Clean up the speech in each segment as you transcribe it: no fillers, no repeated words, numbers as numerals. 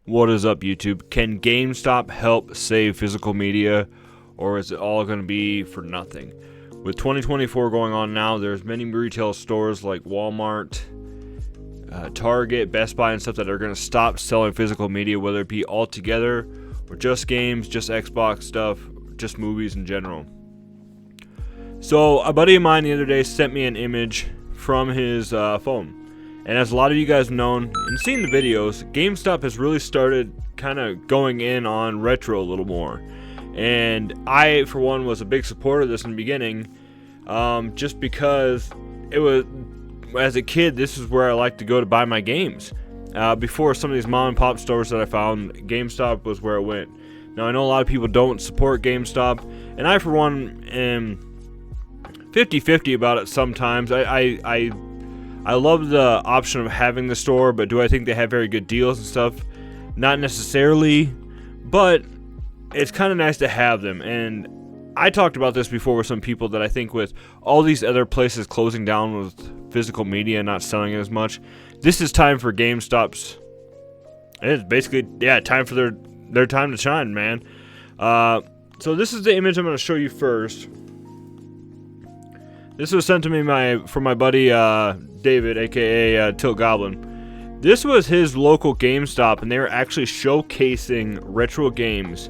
What is up, YouTube? Can GameStop help save physical media, or is it all going to be for nothing? With 2024 going on now, there's many retail stores like Walmart, Target, Best Buy, and stuff that are going to stop selling physical media, whether it be altogether or just games, just Xbox stuff, just movies in general. So a buddy of mine the other day sent me an image from his phone. And as a lot of you guys have known and seen the videos, GameStop has really started kind of going in on retro a little more. And I, for one, was a big supporter of this in the beginning, just because it was, as a kid, this is where I liked to go to buy my games. Before some of these mom and pop stores that I found, GameStop was where it went. Now, I know a lot of people don't support GameStop, and I, for one, am 50-50 about it sometimes. I love the option of having the store, but do I think they have very good deals and stuff? Not necessarily, but it's kind of nice to have them. And I talked about this before with some people that I think with all these other places closing down with physical media and not selling it as much, this is time for GameStop's. It's basically, yeah, time for their time to shine, man. So this is the image I'm going to show you first. This was sent to me from my buddy David, aka Tilt Goblin. This was his local GameStop, and they were actually showcasing retro games.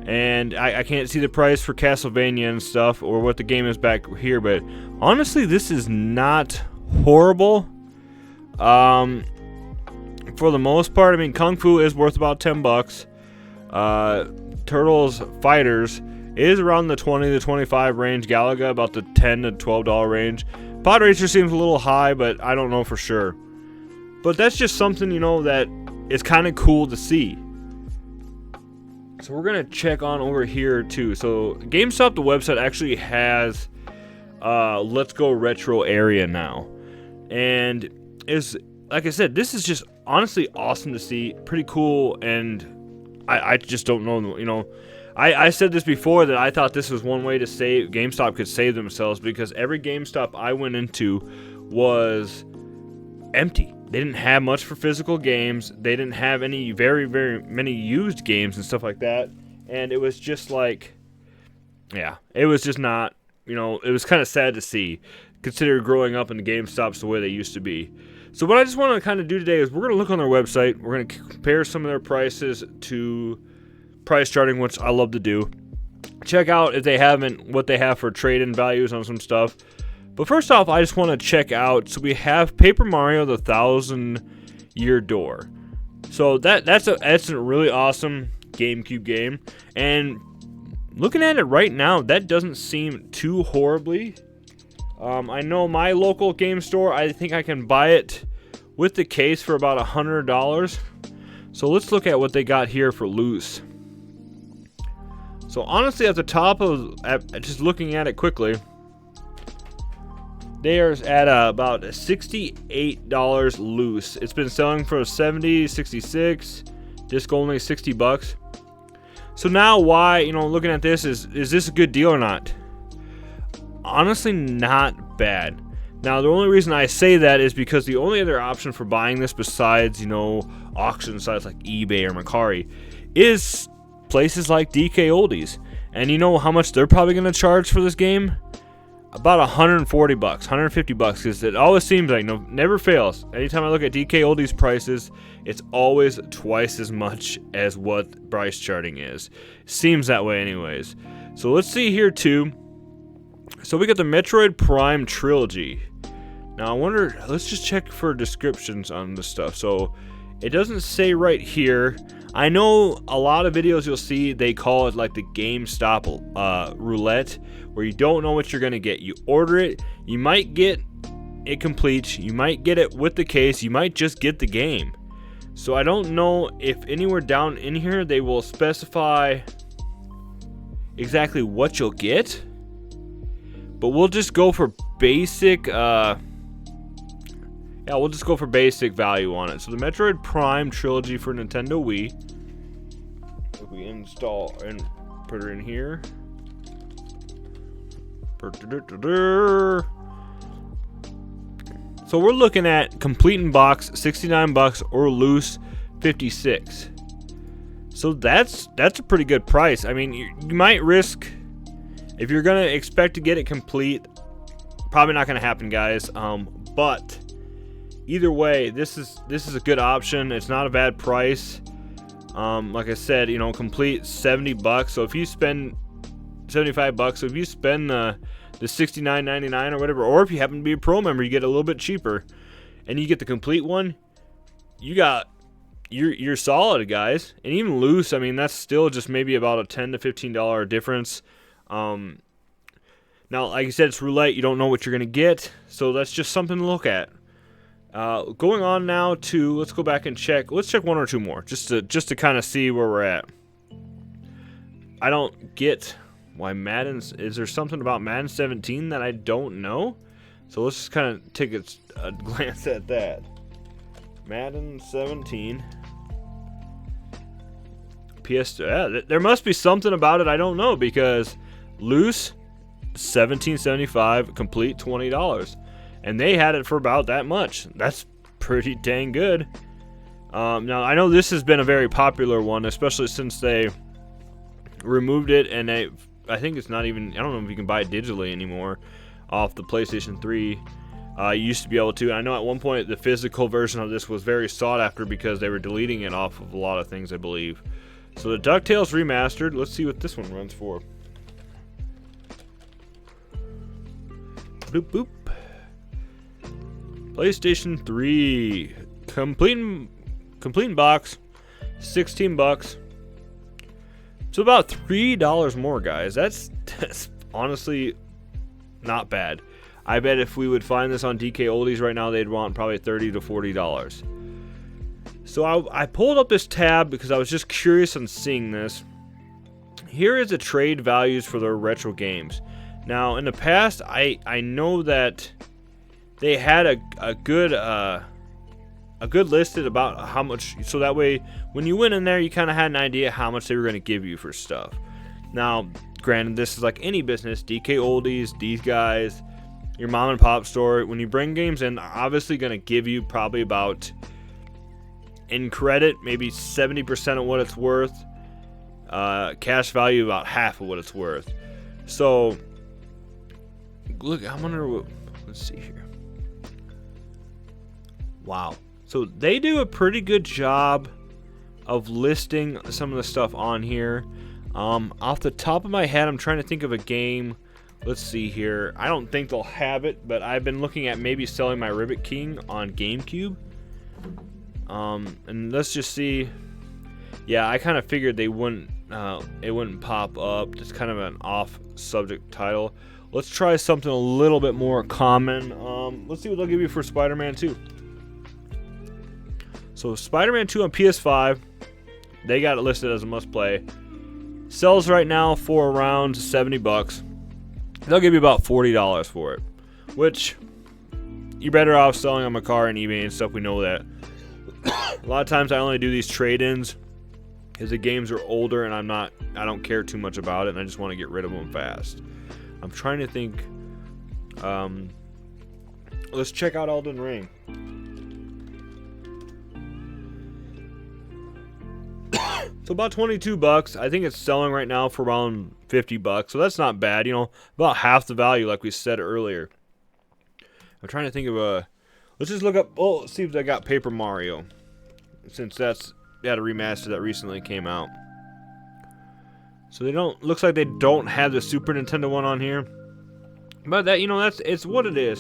And I can't see the price for Castlevania and stuff, or what the game is back here, but honestly, this is not horrible. For the most part, I mean, Kung Fu is worth about $10. Turtles Fighters is around the 20 to 25 range. Galaga about the $10 to $12 range. Pod Racer seems a little high, but I don't know for sure. But that's just something, you know, that is kind of cool to see. So we're gonna check on over here too. So GameStop, the website, actually has Let's Go Retro area now, and is, like I said, this is just honestly awesome to see. Pretty cool, and I just don't know, you know. I said this before, that I thought this was one way to save GameStop could save themselves, because every GameStop I went into was empty. They didn't have much for physical games. They didn't have any very many used games and stuff like that. And it was just like, yeah, it was just not, you know, it was kind of sad to see, considering growing up in the GameStops the way they used to be. So what I just want to kind of do today is we're going to look on their website. We're going to compare some of their prices to price charting, which I love to do. Check out if they haven't, what they have for trade-in values on some stuff. But first off, I just want to check out, so we have Paper Mario: The 1,000-Year Door. So that's a really awesome GameCube game, and looking at it right now, that doesn't seem too horribly. I know my local game store, I think I can buy it with the case for about $100. So let's look at what they got here for loose. So honestly, at the top of, just looking at it quickly, they are at about $68 loose. It's been selling for $70, $66, disc only $60. So now, why, you know, looking at this, is this a good deal or not? Honestly, not bad. Now, the only reason I say that is because the only other option for buying this, besides, you know, auction sites like eBay or Mercari, is places like DK Oldies. And you know how much they're probably going to charge for this game? About $140, $150, because it always seems like, no, never fails. Anytime I look at DK Oldies prices, it's always twice as much as what price charting is. Seems that way anyways. So let's see here too. So we got the Metroid Prime Trilogy. Now I wonder, let's just check for descriptions on this stuff. So it doesn't say right here. I know a lot of videos you'll see, they call it like the GameStop roulette, where you don't know what you're going to get. You order it, you might get it complete, you might get it with the case, you might just get the game. So I don't know if anywhere down in here they will specify exactly what you'll get, but we'll just go for basic, yeah, we'll just go for basic value on it. So the Metroid Prime Trilogy for Nintendo Wii. If we install and put it in here. So we're looking at complete in box $69 or loose $56. So that's a pretty good price. I mean, you might risk, if you're gonna expect to get it complete, probably not gonna happen, guys. But either way, this is a good option. It's not a bad price. Like I said, complete $70. So if you spend $75, so if you spend the $69.99 or whatever, or if you happen to be a pro member, you get a little bit cheaper, and you get the complete one. You're solid, guys. And even loose, I mean, that's still just maybe about a $10 to $15 difference. Now, like I said, it's roulette. You don't know what you're gonna get, so that's just something to look at. Going on now to, let's go back and check. Let's check one or two more, just to kind of see where we're at. I don't get why Madden's. Is there something about Madden 17 that I don't know? So let's just kind of take a glance at that. Madden 17. There must be something about it I don't know, because loose $17.75, complete $20, and they had it for about that much. That's pretty dang good. Now I know this has been a very popular one, especially since they removed it, and I think it's not even, I don't know if you can buy it digitally anymore off the PlayStation 3. You used to be able to. I know at one point the physical version of this was very sought after because they were deleting it off of a lot of things, I believe. So the DuckTales Remastered, let's see what this one runs for. Boop boop. PlayStation 3 complete box, $16. So about $3 more, guys. That's honestly not bad. I bet if we would find this on DK Oldies right now, they'd want probably $30 to $40. So I pulled up this tab because I was just curious on seeing this. Here is the trade values for their retro games. Now, in the past, I know that they had a good listed about how much, so that way when you went in there, you kind of had an idea how much they were going to give you for stuff. Now, granted, this is like any business, DK Oldies, these guys, your mom and pop store. When you bring games in, obviously going to give you probably about, in credit, maybe 70% of what it's worth. Cash value about half of what it's worth. So, look, I wonder what, let's see here. Wow. So they do a pretty good job of listing some of the stuff on here. Off the top of my head, I'm trying to think of a game. Let's see here. I don't think they'll have it, but I've been looking at maybe selling my Ribbit King on GameCube. And let's just see. Yeah, I kind of figured they wouldn't. It wouldn't pop up. Just kind of an off-subject title. Let's try something a little bit more common. Let's see what they'll give you for Spider-Man 2. So Spider-Man 2 on PS5, they got it listed as a must-play. Sells right now for around $70. They'll give you about $40 for it, which you're better off selling on my car and eBay and stuff. We know that. A lot of times I only do these trade-ins because the games are older and I don't care too much about it, and I just want to get rid of them fast. I'm trying to think. Let's check out Elden Ring. So about $22. I think it's selling right now for around $50. So that's not bad, about half the value, like we said earlier. I'm trying to think of a. Let's just look up. Oh, let's see if they got Paper Mario, since they had a remaster that recently came out. So they don't. Looks like they don't have the Super Nintendo one on here, but that it's what it is.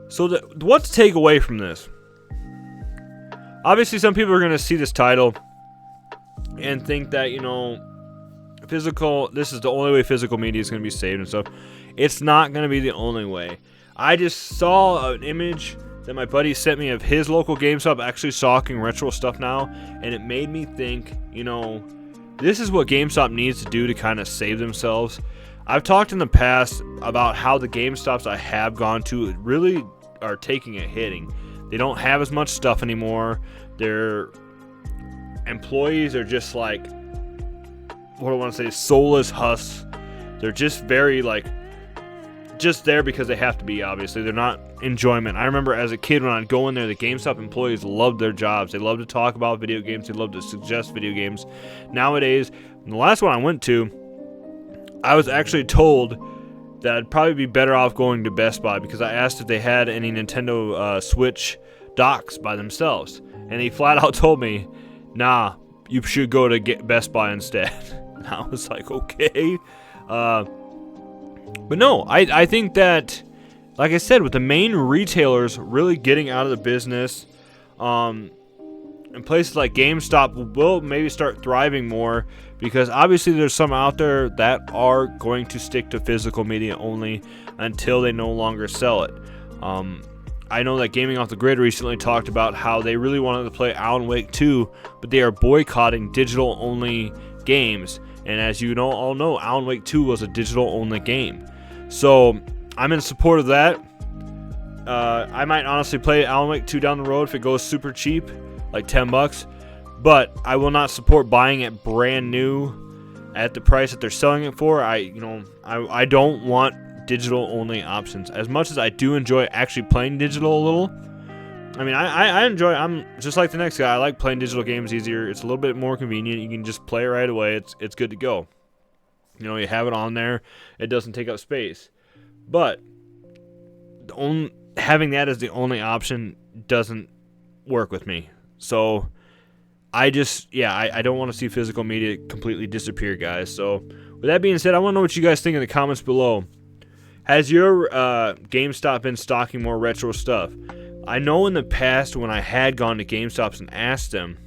So what to take away from this? Obviously, some people are going to see this title and think that, physical, this is the only way physical media is going to be saved and stuff. It's not going to be the only way. I just saw an image that my buddy sent me of his local GameStop actually stocking retro stuff now, and it made me think, this is what GameStop needs to do to kind of save themselves. I've talked in the past about how the GameStops I have gone to really are taking a hitting. They don't have as much stuff anymore. Their employees are just like, what do I want to say, soulless husks. They're just very just there because they have to be, obviously. They're not enjoyment. I remember as a kid when I'd go in there, the GameStop employees loved their jobs. They loved to talk about video games. They loved to suggest video games. Nowadays, the last one I went to, I was actually told that I'd probably be better off going to Best Buy because I asked if they had any Nintendo Switch docks by themselves. And he flat out told me, nah, you should go to Best Buy instead. And I was like, okay. But no, I think that, like I said, with the main retailers really getting out of the business, and places like GameStop will maybe start thriving more because obviously there's some out there that are going to stick to physical media only until they no longer sell it. I know that Gaming Off the Grid recently talked about how they really wanted to play Alan Wake 2, but they are boycotting digital-only games. And as you all know, Alan Wake 2 was a digital-only game. So I'm in support of that. I might honestly play Alan Wake 2 down the road if it goes super cheap, like $10. But I will not support buying it brand new at the price that they're selling it for. I don't want digital-only options. As much as I do enjoy actually playing digital a little, I mean, I enjoy. I'm just like the next guy. I like playing digital games easier. It's a little bit more convenient. You can just play it right away. It's good to go. You have it on there. It doesn't take up space. But having that as the only option doesn't work with me. So I don't want to see physical media completely disappear, guys. So with that being said, I want to know what you guys think in the comments below. Has your GameStop been stocking more retro stuff? I know in the past when I had gone to GameStops and asked them,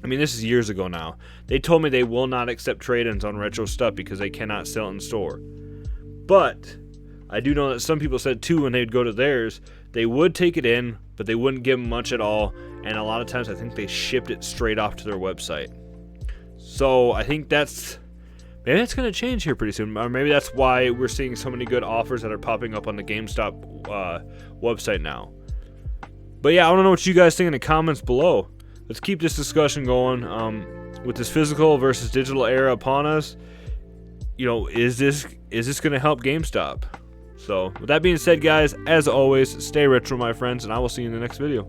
I mean, this is years ago now, they told me they will not accept trade-ins on retro stuff because they cannot sell it in store. But I do know that some people said too when they'd go to theirs, they would take it in, but they wouldn't give them much at all, and a lot of times I think they shipped it straight off to their website. So I think maybe that's going to change here pretty soon, or maybe that's why we're seeing so many good offers that are popping up on the GameStop website now. But yeah, I want to know what you guys think in the comments below. Let's keep this discussion going. With this physical versus digital era upon us, is this going to help GameStop? So with that being said, guys, as always, stay retro, my friends, and I will see you in the next video.